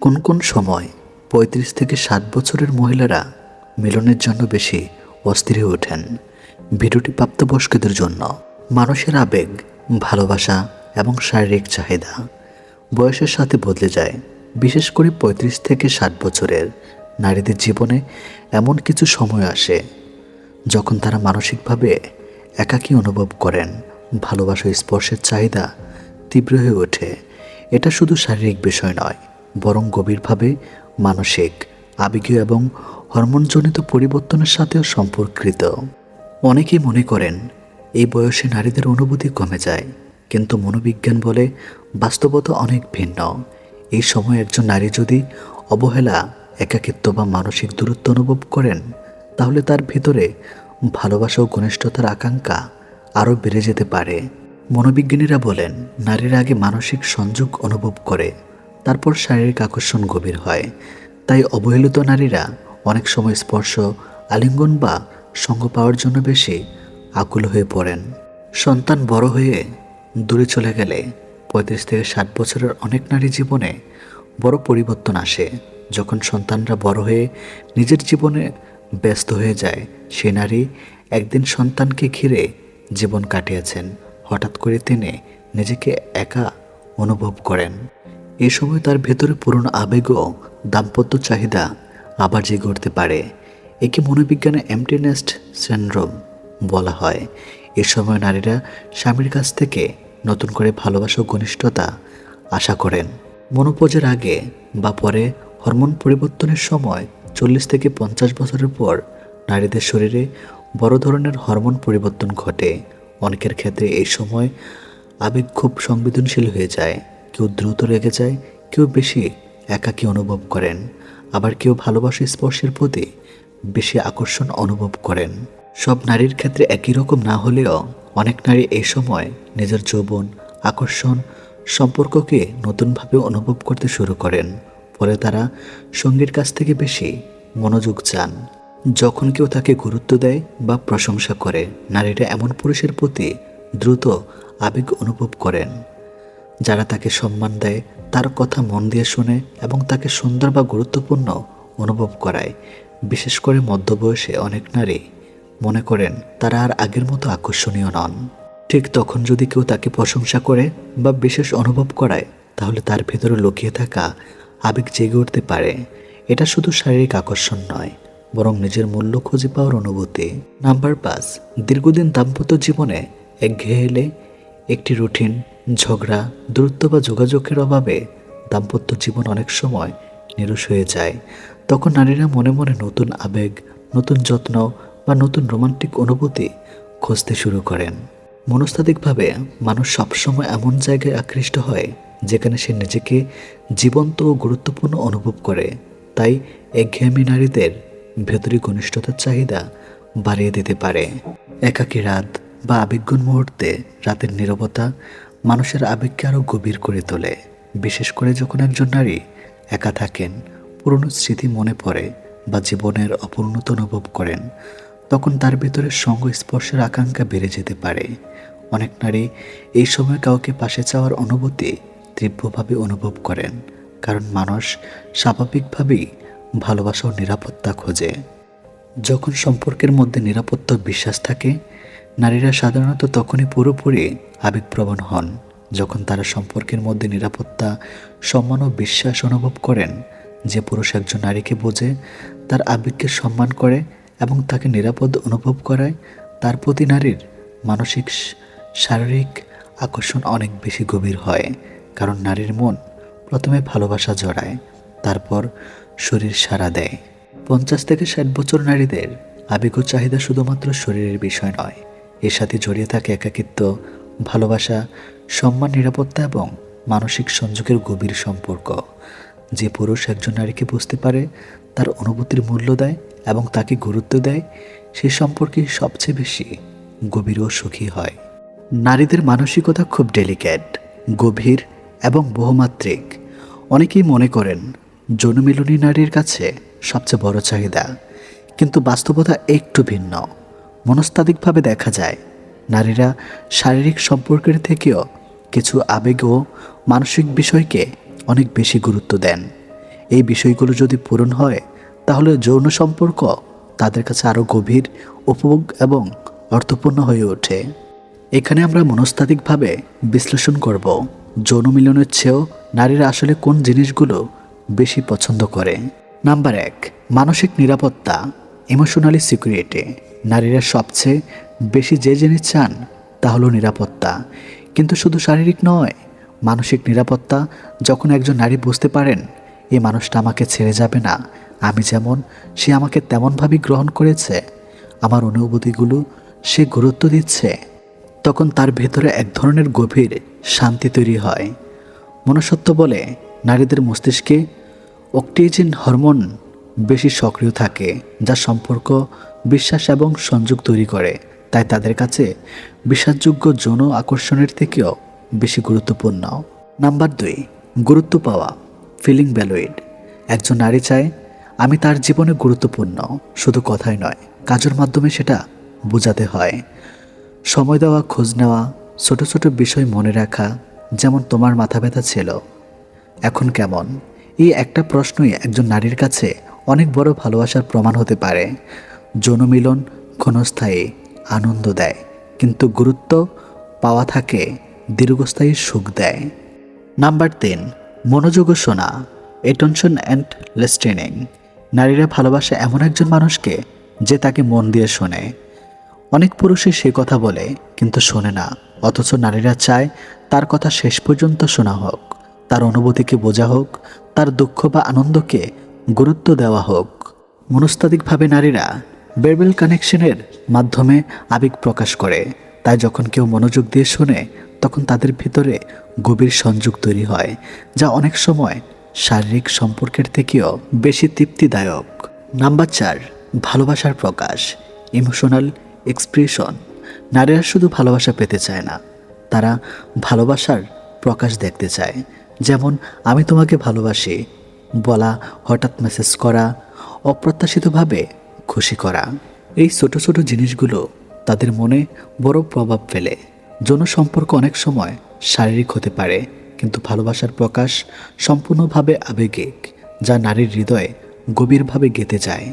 কোন কোন সময় ৩৫ থেকে ৬০ বছরের মহিলারা মিলনের জন্য বেশি অস্থির হয়ে ওঠেন? ভিডিওটি প্রাপ্তবয়স্কদের জন্য। মানুষের আবেগ, ভালোবাসা এবং শারীরিক চাহিদা বয়সের সাথে বদলে যায়। বিশেষ করে ৩৫ থেকে ৬০ বছরের নারীদের জীবনে এমন কিছু সময় আসে যখন তারা মানসিকভাবে একাকী অনুভব করেন। ভালোবাসা স্পর্শের চাহিদা তীব্র হয়ে ওঠে। এটা শুধু শারীরিক বিষয় নয়, বরং গভীরভাবে মানসিক, আবেগীয় এবং হরমোনজনিত পরিবর্তনের সাথেও সম্পর্কিত। অনেকেই মনে করেন এই বয়সে নারীদের অনুভূতি কমে যায়, কিন্তু মনোবিজ্ঞান বলে বাস্তবতা অনেক ভিন্ন। এই সময় একজন নারী যদি অবহেলা, একাকিত্ব বা মানসিক দূরত্ব অনুভব করেন, তাহলে তার ভিতরে ভালোবাসা ও ঘনিষ্ঠতার আকাঙ্ক্ষা আরও বেড়ে যেতে পারে। মনোবিজ্ঞানীরা বলেন, নারীরা আগে মানসিক সংযোগ অনুভব করে, তারপর শারীরিক আকর্ষণ গভীর হয়। তাই অবহেলিত নারীরা অনেক সময় স্পর্শ, আলিঙ্গন বা সঙ্গ পাওয়ার জন্য বেশি আকুল হয়ে পড়েন। সন্তান বড় হয়ে দূরে চলে গেলে ৩৫ থেকে ৬০ বছরের অনেক নারী জীবনে বড় পরিবর্তন আসে। যখন সন্তানরা বড় হয়ে নিজের জীবনে ব্যস্ত হয়ে যায়, সে নারী একদিন সন্তানকে ঘিরে জীবন কাটিয়েছেন। হঠাৎ করে তিনি নিজেকে একা অনুভব করেন। এই সময় তার ভেতরে পুরনো আবেগ ও দাম্পত্য চাহিদা আবার জেগে উঠতে পারে। একে মনোবিজ্ঞানে এম্পটি নেস্ট সিনড্রোম বলা হয়। এ সময় নারীরা স্বামীর কাছ থেকে নতুন করে ভালোবাসা ও ঘনিষ্ঠতা আশা করেন। মনোপজের আগে বা পরে হরমোন পরিবর্তনের সময় ৪০ থেকে ৫০ বছরের পর নারীদের শরীরে বড় ধরনের হরমোন পরিবর্তন ঘটে। অনেকের ক্ষেত্রে এই সময় আবেগ খুব সংবেদনশীল হয়ে যায়। কেউ দ্রুত রেগে যায়, কেউ বেশি একাকী অনুভব করেন, আবার কেউ ভালোবাসা স্পর্শের প্রতি বেশি আকর্ষণ অনুভব করেন। সব নারীর ক্ষেত্রে একই রকম না হলেও অনেক নারী এই সময় নিজের যৌবন, আকর্ষণ, সম্পর্ককে নতুনভাবে অনুভব করতে শুরু করেন। ফলে তারা সঙ্গীর কাছ থেকে বেশি মনোযোগ চান। যখন কেউ তাকে গুরুত্ব দেয় বা প্রশংসা করে, নারীরা এমন পুরুষের প্রতি দ্রুত আবেগ অনুভব করেন যারা তাকে সম্মান দেয়, তার কথা মন দিয়ে শোনে এবং তাকে সুন্দর বা গুরুত্বপূর্ণ অনুভব করায়। বিশেষ করে মধ্যবয়সে অনেক নারী মনে করেন তারা আর আগের মতো আকর্ষণীয় নন। ঠিক তখন যদি কেউ তাকে প্রশংসা করে বা বিশেষ অনুভব করায়, তাহলে তার ভেতরে লুকিয়ে থাকা আবেগ জেগে উঠতে পারে। এটা শুধু শারীরিক আকর্ষণ নয়, বরং নিজের মূল্য খুঁজে পাওয়ার অনুভূতি। নাম্বার ৫, দীর্ঘদিন দাম্পত্য জীবনে একঘেয়ে এলে একটি রুটিন, ঝগড়া, দূরত্ব বা যোগাযোগের অভাবে দাম্পত্য জীবন অনেক সময় নিরস হয়ে যায়। তখন নারীরা মনে মনে নতুন আবেগ, নতুন যত্ন বা নতুন রোমান্টিক অনুভূতি খুঁজতে শুরু করেন। মনস্তাত্ত্বিকভাবে মানুষ সবসময় এমন জায়গায় আকৃষ্ট হয় যেখানে সে নিজেকে জীবন্ত ও গুরুত্বপূর্ণ অনুভব করে। তাই একঘেয়েমি নারীদের ভেতরে ঘনিষ্ঠতার চাহিদা বাড়িয়ে দিতে পারে। একাকী রাত বা আবেগঘন মুহূর্তে রাতের নীরবতা মানুষের আবেগকে আরও গভীর করে তোলে। বিশেষ করে যখন একজন নারী একা থাকেন, পুরনো স্মৃতি মনে পড়ে বা জীবনের অপূর্ণতা অনুভব করেন, তখন তার ভেতরে সঙ্গ স্পর্শের আকাঙ্ক্ষা বেড়ে যেতে পারে। অনেক নারী এই সময় কাউকে পাশে চাওয়ার অনুভূতি তীব্রভাবে অনুভব করেন, কারণ মানুষ স্বাভাবিকভাবেই ভালোবাসা ও নিরাপত্তা খোঁজে। যখন সম্পর্কের মধ্যে নিরাপত্তা ও বিশ্বাস থাকে, নারীরা সাধারণত তখনই পুরোপুরি আবেগপ্রবণ হন। যখন তারা সম্পর্কের মধ্যে নিরাপত্তা, সম্মান ও বিশ্বাস অনুভব করেন, যে পুরুষ একজন নারীকে বোঝে, তার আবেগকে সম্মান করে এবং তাকে নিরাপদ অনুভব করায়, তার প্রতি নারীর মানসিক, শারীরিক আকর্ষণ অনেক বেশি গভীর হয়। কারণ নারীর মন প্রথমে ভালোবাসা জড়ায়, তারপর শরীর সাড়া দেয়। ৫০ থেকে ৬০ বছর নারীদের আবেগ ও চাহিদা শুধুমাত্র শরীরের বিষয় নয়, এর সাথে জড়িয়ে থাকে একাকিত্ব, ভালোবাসা, সম্মান, নিরাপত্তা এবং মানসিক সংযোগের গভীর সম্পর্ক। যে পুরুষ একজন নারীকে বুঝতে পারে, তার অনুভূতির মূল্য দেয় এবং তাকে গুরুত্ব দেয়, সে সম্পর্কে সবচেয়ে বেশি গভীর ও সুখী হয়। নারীদের মানসিকতা খুব ডেলিকেট, গভীর এবং বহুমাত্রিক। অনেকেই মনে করেন যৌনমিলনী নারীর কাছে সবচেয়ে বড় চাহিদা, কিন্তু বাস্তবতা একটু ভিন্ন। মনস্তাত্ত্বিকভাবে দেখা যায়, নারীরা শারীরিক সম্পর্কের থেকেও কিছু আবেগ ও মানসিক বিষয়কে অনেক বেশি গুরুত্ব দেন। এই বিষয়গুলো যদি পূরণ হয় তাহলে যৌন সম্পর্ক তাদের কাছে আরও গভীর, উপভোগ এবং অর্থপূর্ণ হয়ে ওঠে। এখানে আমরা মনস্তাত্ত্বিকভাবে বিশ্লেষণ করব যৌন মিলনের চেয়েও নারীরা আসলে কোন জিনিসগুলো বেশি পছন্দ করে। নাম্বার 1, মানসিক নিরাপত্তা, ইমোশনালি সিকিউরিটি। নারীরা সবচেয়ে বেশি যে জিনিস চান তা হলো নিরাপত্তা, কিন্তু শুধু শারীরিক নয়, মানসিক নিরাপত্তা। যখন একজন নারী বুঝতে পারেন এই মানুষটা আমাকে ছেড়ে যাবে না, আমি যেমন সে আমাকে তেমনভাবেই গ্রহণ করেছে, আমার অনুভূতিগুলো সে গুরুত্ব দিচ্ছে, তখন তার ভেতরে এক ধরনের গভীর শান্তি তৈরি হয়। মনুষ্যত্ব বলে নারীদের মস্তিষ্কে অক্সিটোসিন হরমোন বেশি সক্রিয় থাকে, যা সম্পর্ক, বিশ্বাস এবং সংযোগ তৈরি করে। তাই তাদের কাছে বিশ্বাসযোগ্য যৌন আকর্ষণের থেকেও বেশি গুরুত্বপূর্ণ। নাম্বার 2, গুরুত্ব পাওয়া, ফিলিং ভ্যালুড। একজন নারী চায় আমি তার জীবনে গুরুত্বপূর্ণ, শুধু কথাই নয়, কাজের মাধ্যমে সেটা বোঝাতে হয়। সময় দেওয়া, খোঁজ নেওয়া, ছোট ছোট বিষয় মনে রাখা, যেমন তোমার মাথা ব্যথা ছিল, এখন কেমন। এই একটা প্রশ্নই একজন নারীর কাছে অনেক বড় ভালোবাসার প্রমাণ হতে পারে। যৌন মিলন ক্ষণস্থায়ী আনন্দ দেয়, কিন্তু গুরুত্ব পাওয়া থাকে দীর্ঘস্থায়ী সুখ দেয়। নাম্বার 3, মনোযোগ ও শোনা, অ্যাটেনশন অ্যান্ড লিসেনিং। নারীরা ভালোবাসে এমন একজন মানুষকে যে তাকে মন দিয়ে শোনে। অনেক পুরুষই সে কথা বলে কিন্তু শোনে না, অথচ নারীরা চায় তার কথা শেষ পর্যন্ত শোনা হোক, তার অনুভূতিকে বোঝা হোক, তার দুঃখ বা আনন্দকে গুরুত্ব দেওয়া হোক। মনস্তাত্ত্বিকভাবে নারীরা ভার্বাল কানেকশনের মাধ্যমে আবেগ প্রকাশ করে। তাই যখন কেউ মনোযোগ দিয়ে শোনে তখন তাদের ভিতরে গভীর সংযোগ তৈরি হয়, যা অনেক সময় শারীরিক সম্পর্কের থেকেও বেশি তৃপ্তিদায়ক। নাম্বার 4, ভালোবাসার প্রকাশ, ইমোশনাল এক্সপ্রেশন। নারীরা শুধু ভালোবাসা পেতে চায় না, তারা ভালোবাসার প্রকাশ দেখতে চায়। যেমন আমি তোমাকে ভালোবাসি বলা, হঠাৎ মেসেজ করা, অপ্রত্যাশিতভাবে খুশি করা। এই ছোট ছোট জিনিসগুলো তাদের মনে বড় প্রভাব ফেলে। যৌন সম্পর্ক অনেক সময় শারীরিক হতে পারে, কিন্তু ভালোবাসার প্রকাশ সম্পূর্ণভাবে আবেগিক, যা নারীর হৃদয়ে গভীরভাবে গেঁথে যায়।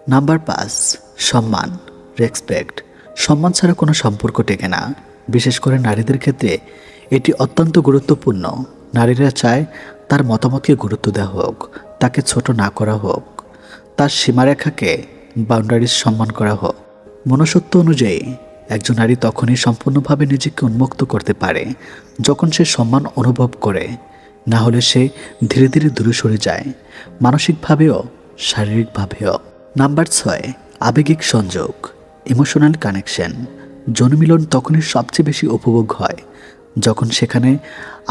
নাম্বার 5, সম্মান, রেসপেক্ট। সম্মান ছাড়া কোনো সম্পর্ক টেকে না, বিশেষ করে নারীদের ক্ষেত্রে এটি অত্যন্ত গুরুত্বপূর্ণ। নারীরা চায় তার মতামতকে গুরুত্ব দেওয়া হোক, তাকে ছোট না করা হোক, তার সীমারেখাকে বাউন্ডারিজ সম্মান করা হোক। মনুষ্যত্ব অনুযায়ী একজন নারী তখনই সম্পূর্ণভাবে নিজেকে উন্মুক্ত করতে পারে যখন সে সম্মান অনুভব করে, না হলে সে ধীরে ধীরে দূরে সরে যায়, মানসিকভাবেও শারীরিকভাবেও। নাম্বার 6, আবেগিক সংযোগ, ইমোশনাল কানেকশন। যৌন মিলন তখনই সবচেয়ে বেশি উপভোগ হয় যখন সেখানে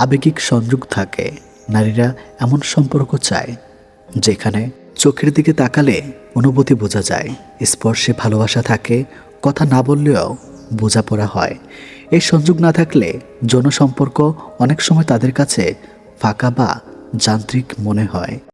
আবেগিক সংযোগ থাকে। নারীরা এমন সম্পর্ক চায় যেখানে চোখের দিকে তাকালে অনুভূতি বোঝা যায়, স্পর্শে ভালোবাসা থাকে, কথা না বললেও বোঝাপড়া হয়। এই সংযোগ না থাকলে যৌন সম্পর্ক অনেক সময় তাদের কাছে ফাঁকা বা যান্ত্রিক মনে হয়।